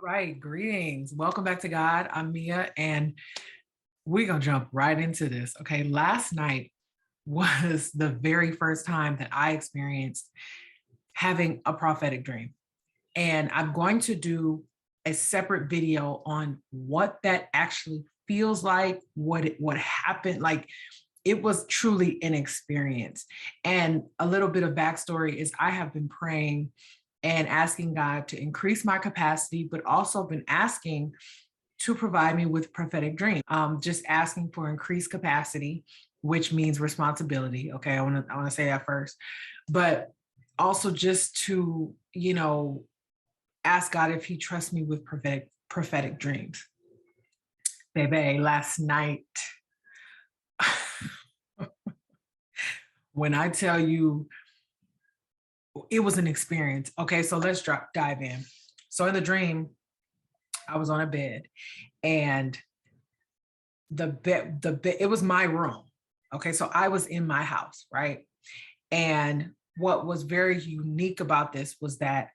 Right, greetings. Welcome back to God. I'm Mia, and we're gonna jump right into this. Okay, last night was the very first time that I experienced having a prophetic dream. And I'm going to do a separate video on what that actually feels like, what happened. Like it was truly an experience. And a little bit of backstory is I have been praying and asking God to increase my capacity, but also been asking to provide me with prophetic dreams. Just asking for increased capacity, which means responsibility. Okay, I want to say that first, but also just to ask God if He trusts me with prophetic dreams. Baby, last night, when I tell you it was an experience. Okay, so let's dive in. So in the dream, I was on a bed, and the bed, it was my room. Okay, so I was in my house, right? And what was very unique about this was that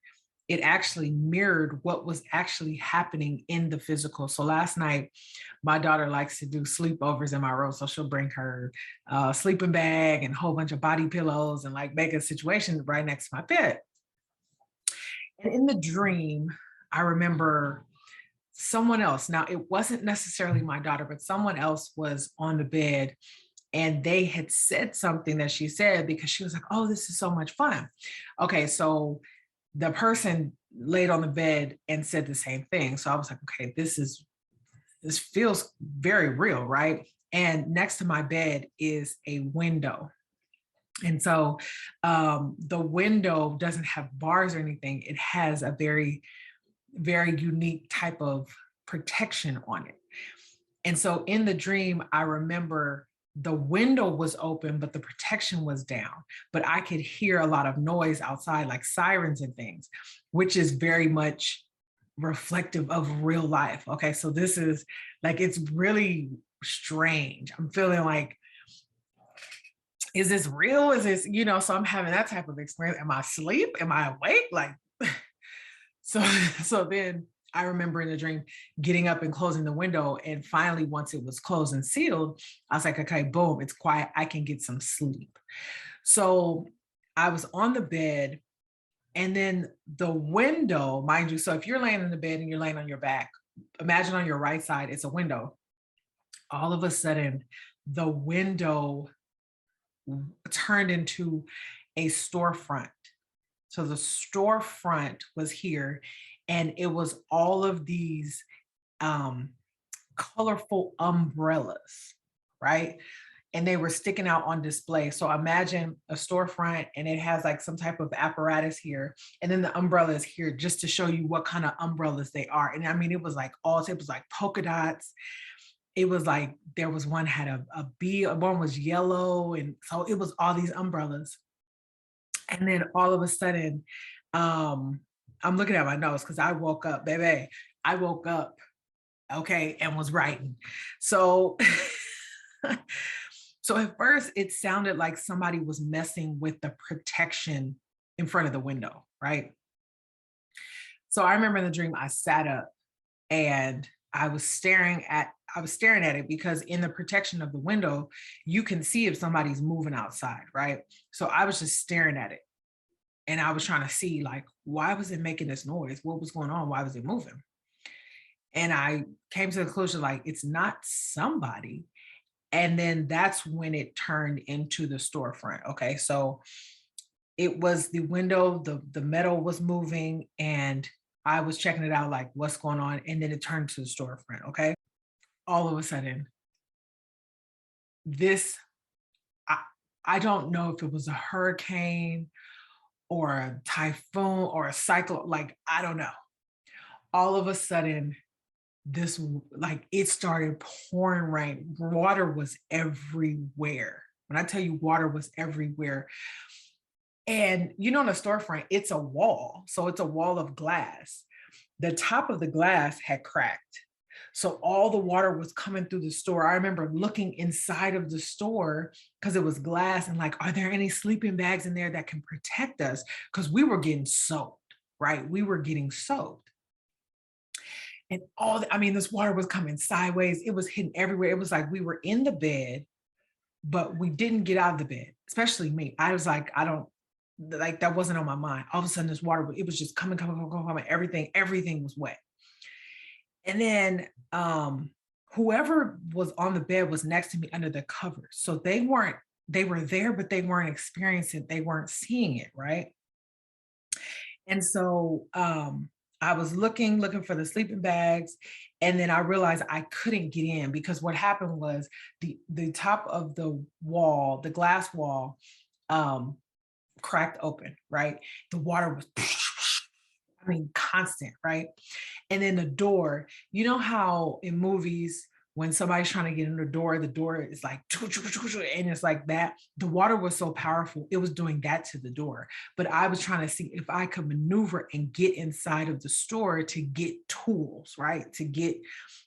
it actually mirrored what was actually happening in the physical. So last night, my daughter likes to do sleepovers in my room. So she'll bring her sleeping bag and a whole bunch of body pillows and like make a situation right next to my bed. And in the dream, I remember someone else. Now, it wasn't necessarily my daughter, but someone else was on the bed, and they had said something that she said because she was like, "Oh, this is so much fun." Okay, so the person laid on the bed and said the same thing. So I was like, okay, this feels very real, right? And next to my bed is a window. And so the window doesn't have bars or anything. It has a very, very unique type of protection on it. And so in the dream, I remember the window was open, but the protection was down. But I could hear a lot of noise outside, like sirens and things, which is very much reflective of real life. Okay, so this is like, it's really strange. I'm feeling like, is this real? Is this, so I'm having that type of experience. Am I asleep? Am I awake? Like, so, so then I remember in the dream getting up and closing the window. And finally, once it was closed and sealed, I was like, okay, boom, it's quiet. I can get some sleep. So I was on the bed, and then the window, mind you, so if you're laying in the bed and you're laying on your back, imagine on your right side, it's a window. All of a sudden, the window turned into a storefront. So the storefront was here, and it was all of these colorful umbrellas, right? And they were sticking out on display. So imagine a storefront, and it has like some type of apparatus here, and then the umbrella is here just to show you what kind of umbrellas they are. And I mean, it was like it was like polka dots. It was like there was one had a bee, one was yellow, and so it was all these umbrellas. And then all of a sudden, I'm looking at my notes because I woke up, baby. I woke up, okay, and was writing. So, so at first it sounded like somebody was messing with the protection in front of the window, right? So I remember in the dream, I sat up and I was staring at it because in the protection of the window, you can see if somebody's moving outside, right? So I was just staring at it, and I was trying to see, like, why was it making this noise? What was going on? Why was it moving? And I came to the conclusion, like, it's not somebody. And then that's when it turned into the storefront. Okay. So it was the window, the metal was moving, and I was checking it out, like, what's going on? And then it turned to the storefront. Okay. All of a sudden, this, I, I don't know if it was a hurricane or a typhoon or a cyclone, like, I don't know. All of a sudden, this, like, it started pouring rain. Water was everywhere. When I tell you water was everywhere. And in a storefront, it's a wall. So it's a wall of glass. The top of the glass had cracked. So all the water was coming through the store. I remember looking inside of the store because it was glass, and like, are there any sleeping bags in there that can protect us? Because we were getting soaked, right? We were getting soaked. And this water was coming sideways. It was hitting everywhere. It was like we were in the bed, but we didn't get out of the bed, especially me. I was like, I don't, like, that wasn't on my mind. All of a sudden this water, it was just coming, everything was wet. And then whoever was on the bed was next to me under the covers. So they were there, but they weren't experiencing, they weren't seeing it, right? And so I was looking for the sleeping bags, and then I realized I couldn't get in because what happened was the top of the wall, the glass wall, cracked open, right? The water was, constant, right? And then the door, you know how in movies, when somebody's trying to get in the door is like, and it's like that. The water was so powerful, it was doing that to the door. But I was trying to see if I could maneuver and get inside of the store to get tools, right? To get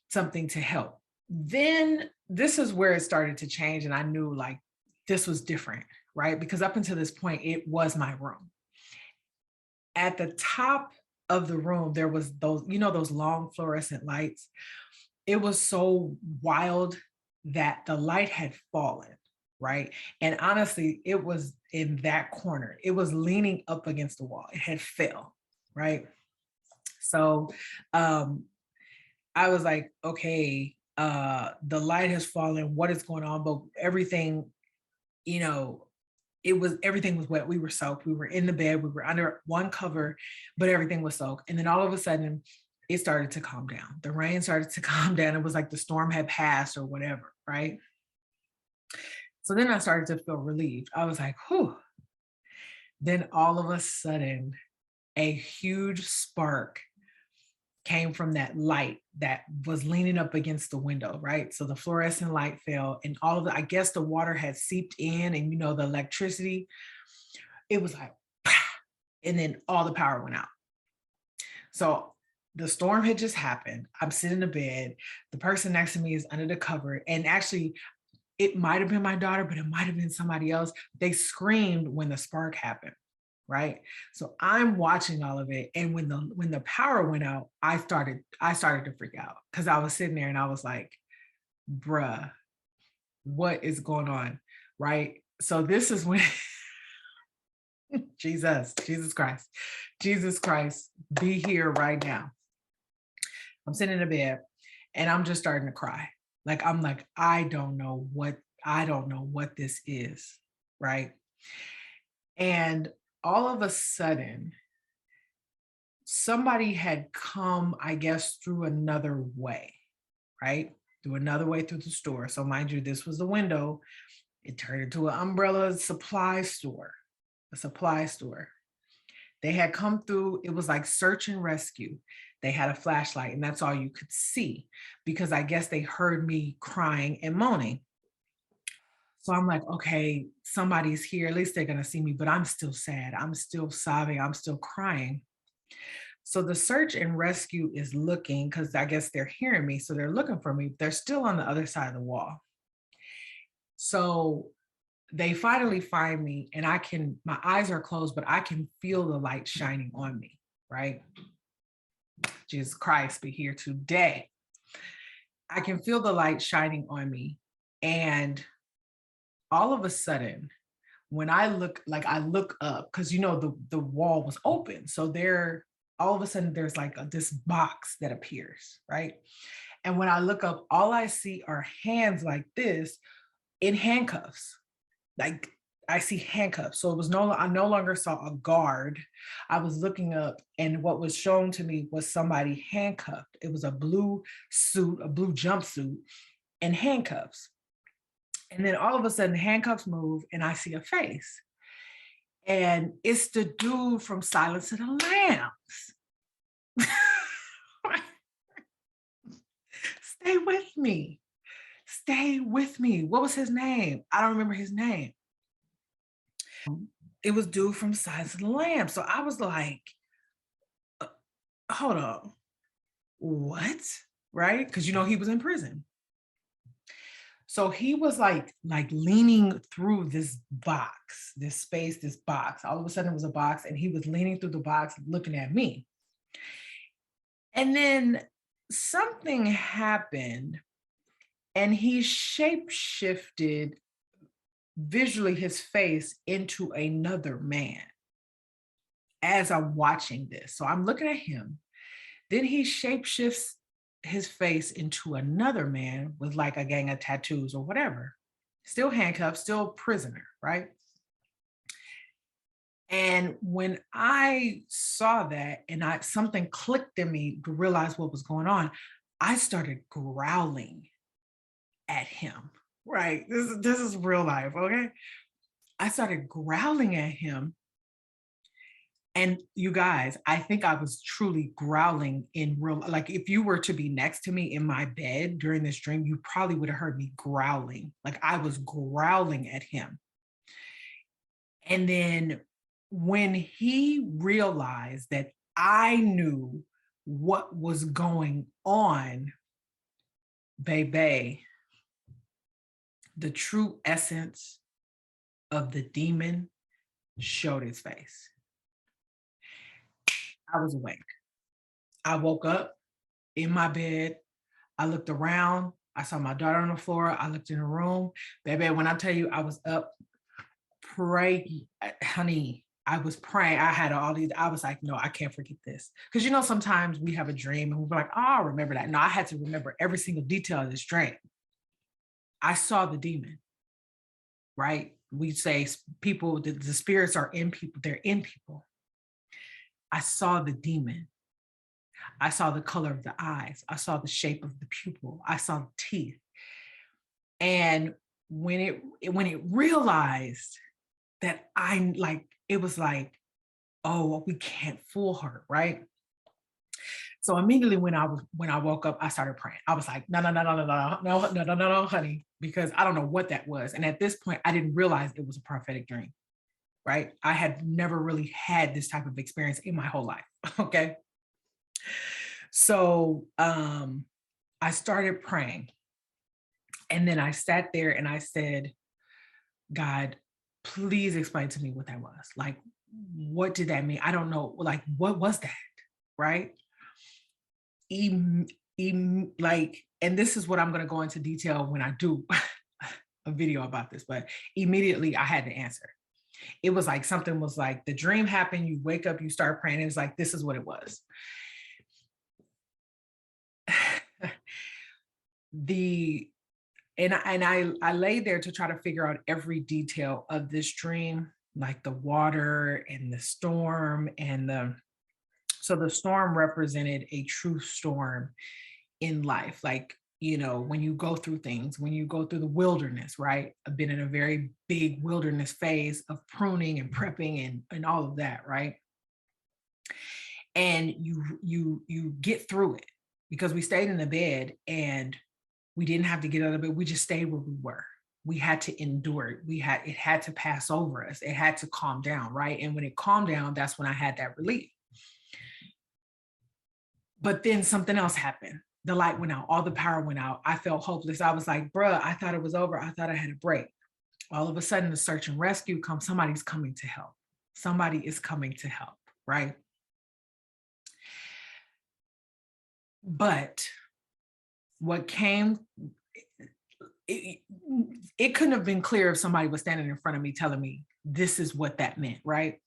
something to help. Then this is where it started to change. And I knew like this was different, right? Because up until this point, it was my room. At the top of the room, there was those, those long fluorescent lights. It was so wild that the light had fallen, right? And honestly, it was in that corner. It was leaning up against the wall. It had fell, right? So I was like, okay, the light has fallen. What is going on? But everything, everything was wet. We were soaked. We were in the bed. We were under one cover, but everything was soaked. And then all of a sudden, it started to calm down. The rain started to calm down. It was like the storm had passed or whatever, right? So then I started to feel relieved. I was like, whew. Then all of a sudden, a huge spark came from that light that was leaning up against the window, right? So the fluorescent light fell, and all of I guess the water had seeped in, and the electricity, it was like, and then all the power went out. So the storm had just happened. I'm sitting in the bed. The person next to me is under the cover. And actually, it might have been my daughter, but it might have been somebody else. They screamed when the spark happened, right? So I'm watching all of it. And when the power went out, I started to freak out because I was sitting there and I was like, bruh, what is going on, right? So this is when Jesus Christ, be here right now. I'm sitting in the bed and I'm just starting to cry. Like, I'm like, I don't know what this is, right? And all of a sudden, somebody had come, I guess, through another way, right? Through another way through the store. So mind you, this was the window. It turned into an umbrella supply store, a supply store. They had come through, it was like search and rescue. They had a flashlight and that's all you could see because I guess they heard me crying and moaning. So I'm like, okay, somebody's here. At least they're going to see me, but I'm still sad. I'm still sobbing. I'm still crying. So the search and rescue is looking because I guess they're hearing me. So they're looking for me. They're still on the other side of the wall. So they finally find me and my eyes are closed, but I can feel the light shining on me, right? Jesus Christ, be here today. I can feel the light shining on me. And all of a sudden, when I look up, because the wall was open. So all of a sudden there's like this box that appears, right? And when I look up, all I see are hands like this in handcuffs. Like I see handcuffs. So I no longer saw a guard. I was looking up and what was shown to me was somebody handcuffed. It was a blue suit, a blue jumpsuit and handcuffs. And then all of a sudden handcuffs move and I see a face. And it's the dude from Silence of the Lambs. Stay with me. Stay with me. What was his name? I don't remember his name. It was dude from Silence of the Lambs. So I was like, hold on. What? Right? Because he was in prison. So he was like leaning through this box, this space, this box. All of a sudden it was a box and he was leaning through the box looking at me. And then something happened and he shape shifted visually his face into another man as I'm watching this. So I'm looking at him. Then he shapeshifts his face into another man with like a gang of tattoos or whatever. Still handcuffed, still prisoner, right? And when I saw that and something clicked in me to realize what was going on, I started growling at him. Right. This is real life, okay? I started growling at him. And you guys, I think I was truly growling in real, like if you were to be next to me in my bed during this dream, you probably would have heard me growling. Like I was growling at him. And then when he realized that I knew what was going on, baby, the true essence of the demon showed his face. I was awake. I woke up in my bed. I looked around. I saw my daughter on the floor. I looked in the room. Baby, when I tell you I was up praying, honey, I was praying. I had all these, I was like, no, I can't forget this. Because sometimes we have a dream and we're like, oh, I remember that. No, I had to remember every single detail of this dream. I saw the demon, right? We say people, the spirits are in people, they're in people. I saw the demon. I saw the color of the eyes. I saw the shape of the pupil. I saw the teeth. And when it realized that it was like, oh, we can't fool her, right? So immediately when I woke up, I started praying. I was like, no, no, no, no, no, no, no, no, no, no, honey, because I don't know what that was. And at this point, I didn't realize it was a prophetic dream, right? I had never really had this type of experience in my whole life. Okay. So I started praying. And then I sat there and I said, God, please explain to me what that was. Like, what did that mean? I don't know. Like, what was that? Right? And this is what I'm going to go into detail when I do a video about this, but immediately I had the answer. It was like something was like the dream happened, you wake up, you start praying. It was like, this is what it was. I lay there to try to figure out every detail of this dream, like the water and the storm so the storm represented a true storm in life. Like, when you go through things, when you go through the wilderness, right? I've been in a very big wilderness phase of pruning and prepping and all of that, right? And you get through it because we stayed in the bed and we didn't have to get out of bed. We just stayed where we were. We had to endure it. It had to pass over us. It had to calm down, right? And when it calmed down, that's when I had that relief. But then something else happened. The light went out, all the power went out. I felt hopeless. I was like, bruh, I thought it was over. I thought I had a break. All of a sudden, the search and rescue comes. Somebody's coming to help. Somebody is coming to help, right? But what came, it couldn't have been clear if somebody was standing in front of me telling me this is what that meant, right?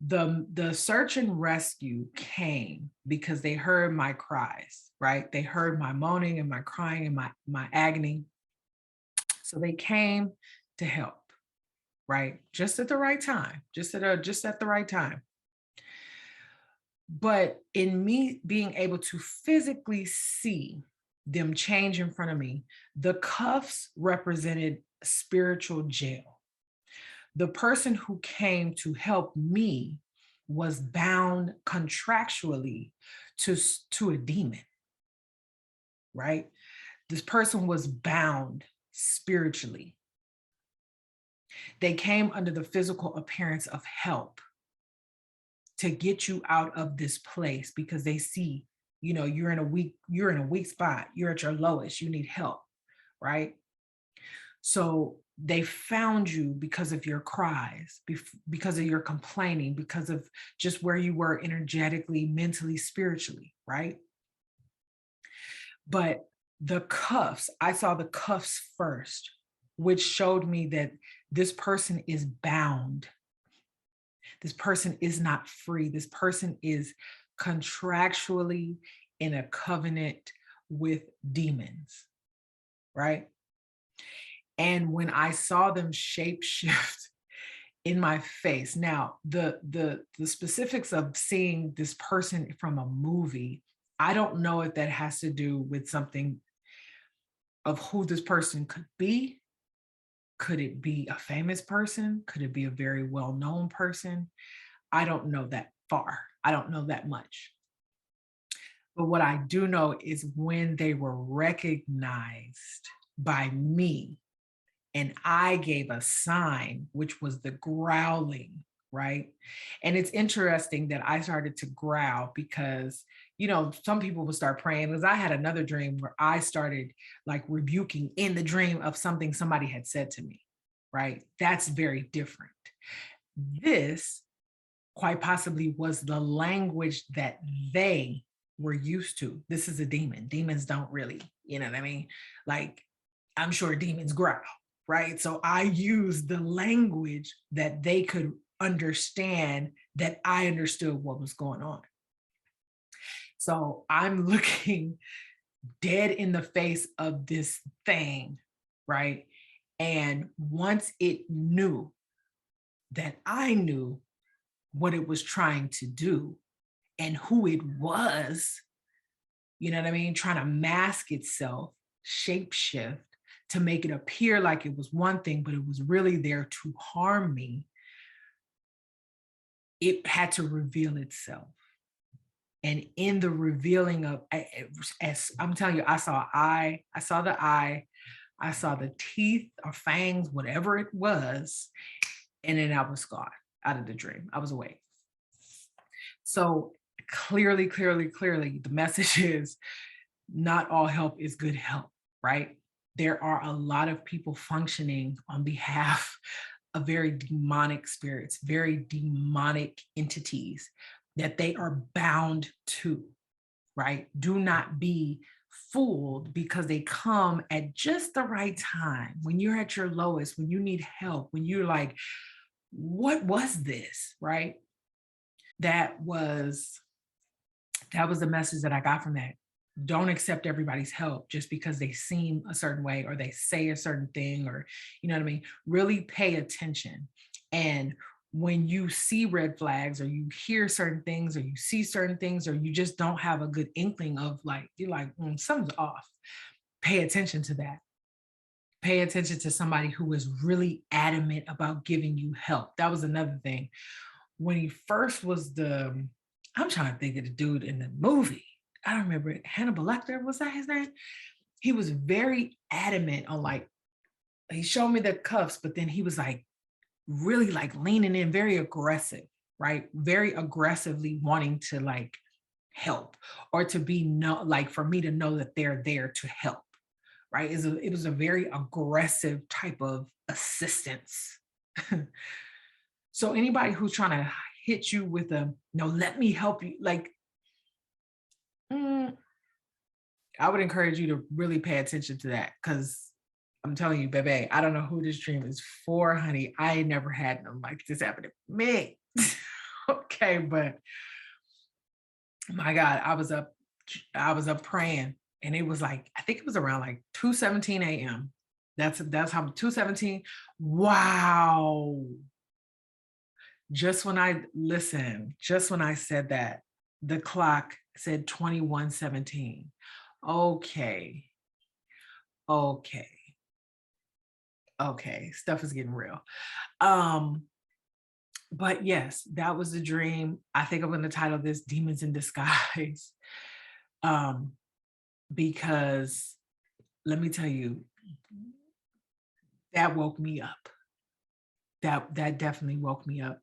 The search and rescue came because they heard my cries, right? They heard my moaning and my crying and my agony. So they came to help, right? Just at the right time, just at the right time. But in me being able to physically see them change in front of me, the cuffs represented spiritual jail. The person who came to help me was bound contractually to a demon, right? This person was bound spiritually. They came under the physical appearance of help to get you out of this place because they see, you're in a weak spot. You're at your lowest. You need help, right? So they found you because of your cries, because of your complaining, because of just where you were energetically, mentally, spiritually, right? But the cuffs, I saw the cuffs first, which showed me that this person is bound. This person is not free. This person is contractually in a covenant with demons, right? And when I saw them shape shift in my face, now the specifics of seeing this person from a movie, I don't know if that has to do with something of who this person could be. Could it be a famous person? Could it be a very well-known person? I don't know that far. I don't know that much. But what I do know is when they were recognized by me and I gave a sign, which was the growling, right? And it's interesting that I started to growl because, some people would start praying because I had another dream where I started like rebuking in the dream of something somebody had said to me, right? That's very different. This quite possibly was the language that they were used to. This is a demon. Demons don't really, you know what I mean? Like, I'm sure demons growl, right? So I used the language that they could understand, that I understood what was going on. So I'm looking dead in the face of this thing, right? And once it knew that I knew what it was trying to do and who it was, you know what I mean? Trying to mask itself, shapeshift to make it appear like it was one thing, but it was really there to harm me. It had to reveal itself. And in the revealing of, as I'm telling you, I saw eye, I saw the eye, I saw the teeth or fangs, whatever it was, and then I was gone out of the dream. I was awake. So clearly, the message is not all help is good help, right? There are a lot of people functioning on behalf of very demonic spirits, very demonic entities that they are bound to, right? Do not be fooled because they come at just the right time, when you're at your lowest, when you need help, when you're like, what was this, right? That was the message that I got from that. Don't accept everybody's help just because they seem a certain way or they say a certain thing, or, you know what I mean? Really pay attention. And when you see red flags or you hear certain things or you see certain things or you just don't have a good inkling of, like, you're like, something's off, pay attention to that. Pay attention to somebody who is really adamant about giving you help. That was another thing. When he first was I'm trying to think of the dude in the movie. I don't remember it. Hannibal Lecter, was that his name? He was very adamant on, like, he showed me the cuffs, but then he was like really like leaning in, very aggressive, right? Very aggressively wanting to like help, or to be like for me to know that they're there to help, right? It was a very aggressive type of assistance. So anybody who's trying to hit you with no, let me help you, like, I would encourage you to really pay attention to that, because I'm telling you, baby, I don't know who this dream is for, honey. I never had them like this happen to me. Okay, but my God, I was up praying, and it was like, I think it was around like 2:17 a.m. That's how 2:17. Wow. Just when I said that, the clock said 21:17. Okay. Okay. Okay. Stuff is getting real. But yes, that was the dream. I think I'm going to title this Demons in Disguise. Because let me tell you, that woke me up. That definitely woke me up.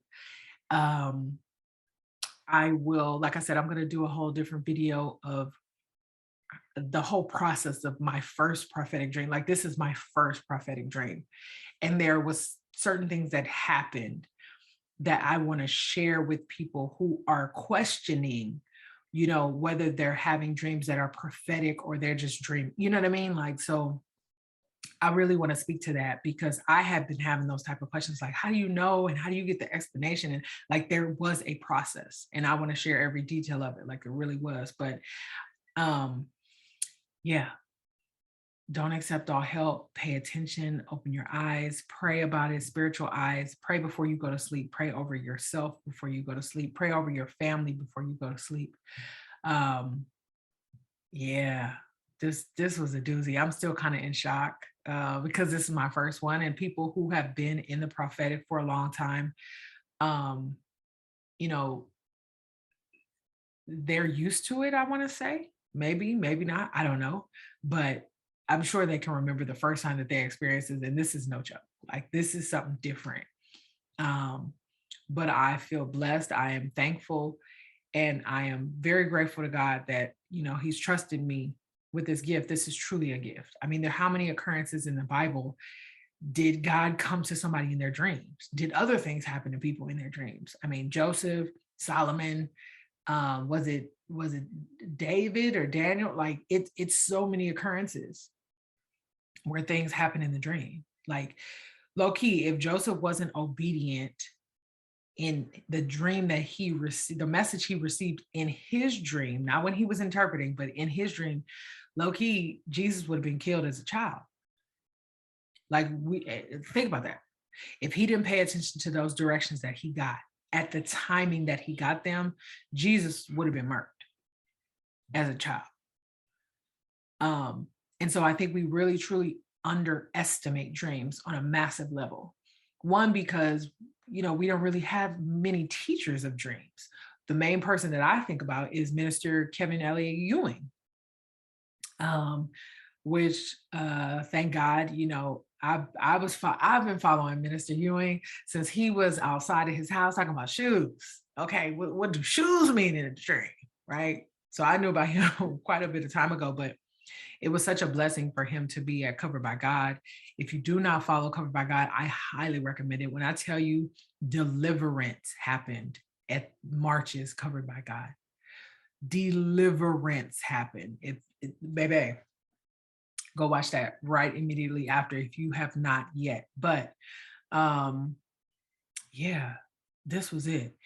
I will, like I said, I'm going to do a whole different video of the whole process of my first prophetic dream. Like, this is my first prophetic dream. And there was certain things that happened that I want to share with people who are questioning you know, whether they're having dreams that are prophetic or they're just dreaming, you know what I mean? Like, so I really want to speak to that because I have been having those type of questions like, how do you know? And how do you get the explanation? And like, there was a process and I want to share every detail of it, like it really was. But um, yeah, don't accept all help, pay attention, open your eyes, pray about it, spiritual eyes, pray before you go to sleep, pray over yourself before you go to sleep, pray over your family before you go to sleep. Yeah, this was a doozy. I'm still kind of in shock because this is my first one, and people who have been in the prophetic for a long time, um, you know, they're used to it. I want to say maybe, maybe not. I don't know, but I'm sure they can remember the first time that they experienced it, and this is no joke. Like this is something different. Um, but I feel blessed. I am thankful. And I am very grateful to God that, you know, he's trusted me with this gift. This is truly a gift. I mean, there how many occurrences in the Bible did God come to somebody in their dreams? Did other things happen to people in their dreams? I mean, Joseph, Solomon, was it David or Daniel? Like it's so many occurrences where things happen in the dream. Like low key, if Joseph wasn't obedient in the dream that he received, the message he received in his dream, not when he was interpreting, but in his dream, low key, Jesus would have been killed as a child. Like we think about that. If he didn't pay attention to those directions that he got at the timing that he got them, Jesus would have been murdered as a child. And so I think we really truly underestimate dreams on a massive level. One, because you know, we don't really have many teachers of dreams. The main person that I think about is Minister Kevin Elliott Ewing, which thank God, you know, I've been following Minister Ewing since he was outside of his house talking about shoes. Okay, what do shoes mean in a dream, right? So I knew about him quite a bit of time ago, but it was such a blessing for him to be at Covered by God. If you do not follow Covered by God, I highly recommend it. When I tell you deliverance happened at Marches Covered by God, deliverance happened. Baby, go watch that right immediately after if you have not yet. But yeah, this was it.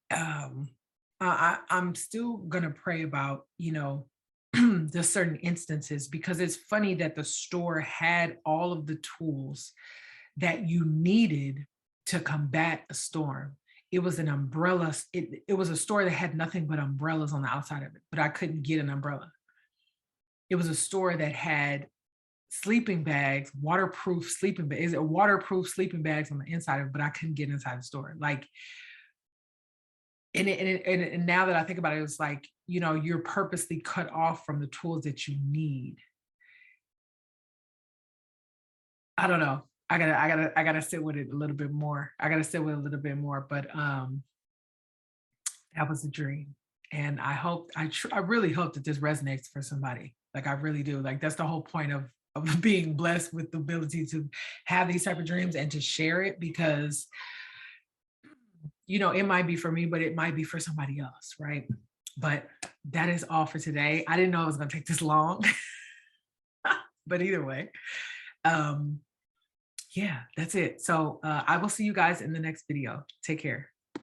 I'm still gonna pray about, you know, the certain instances because it's funny that the store had all of the tools that you needed to combat a storm. It was an umbrella. It was a store that had nothing but umbrellas on the outside of it, but I couldn't get an umbrella. It was a store that had sleeping bags, waterproof sleeping bags, waterproof sleeping bags on the inside of it, but I couldn't get inside the store. Like, and now that I think about it, it's like, you know, you're purposely cut off from the tools that you need. I don't know. I gotta sit with it a little bit more. I gotta sit with it a little bit more, but that was a dream. And I hope, I really hope that this resonates for somebody. Like I really do. Like that's the whole point of being blessed with the ability to have these type of dreams and to share it because, you know, it might be for me, but it might be for somebody else, right? But that is all for today. I didn't know it was going to take this long, but either way, yeah, that's it. So I will see you guys in the next video. Take care.